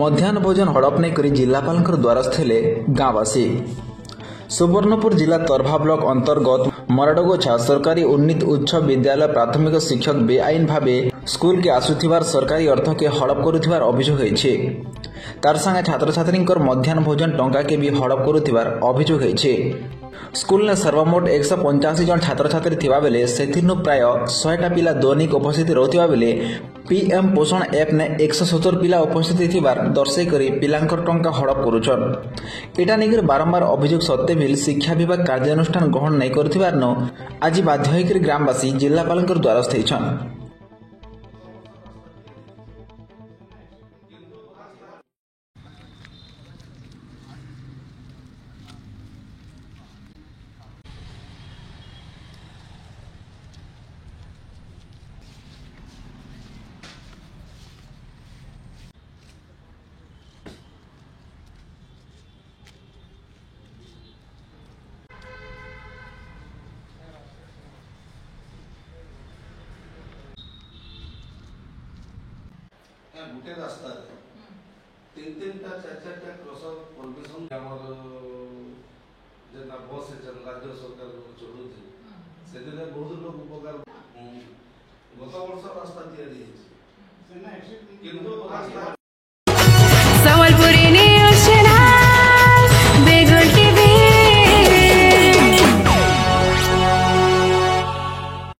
मध्याह्न भोजन हड़प नहीं कर जिलापाल द्वारस्थ थे गाँववासी। सुवर्णपुर जिला तरभा ब्लॉक अंतर्गत मराडगोछा सरकारी उन्नीत उच्च विद्यालय प्राथमिक शिक्षक बेआईन भावे स्कूल के आसुथिबार सरकारी अर्थ के हड़प करुथिबार अभियोग होइछे। तार संगे छात्र छात्री मध्याह्न भोजन टंका के भी हड़प करुथिबार अभियोग होइछे। स्कूल ने सर्वमोट 185 जन छात्र छात्री थिबा बेले सेथिनु प्राय 100टा पिला दैनिक उपस्थित रहउथिबा बेले पीएम पोषण ऐप ने 170 पिला उपस्थित थिबार दर्शाई करी पिलांकर टंका हड़प करुछन। एटा निकर बारंबार अभियोग सत्ते भी शिक्षा विभाग कार्यानुष्ठान ग्रहण नहीं करथिबार न आज बाध्य होकर ग्रामवासी जिलापाल द्वारस्थ होइछन। गोटे रास्ता तीन टा चार टा क्रॉसर परमिशन जेना बस राज्य सरकार चलुथि से बहुत लोग उपकार गत वर्ष रास्ता तैयारी किंतु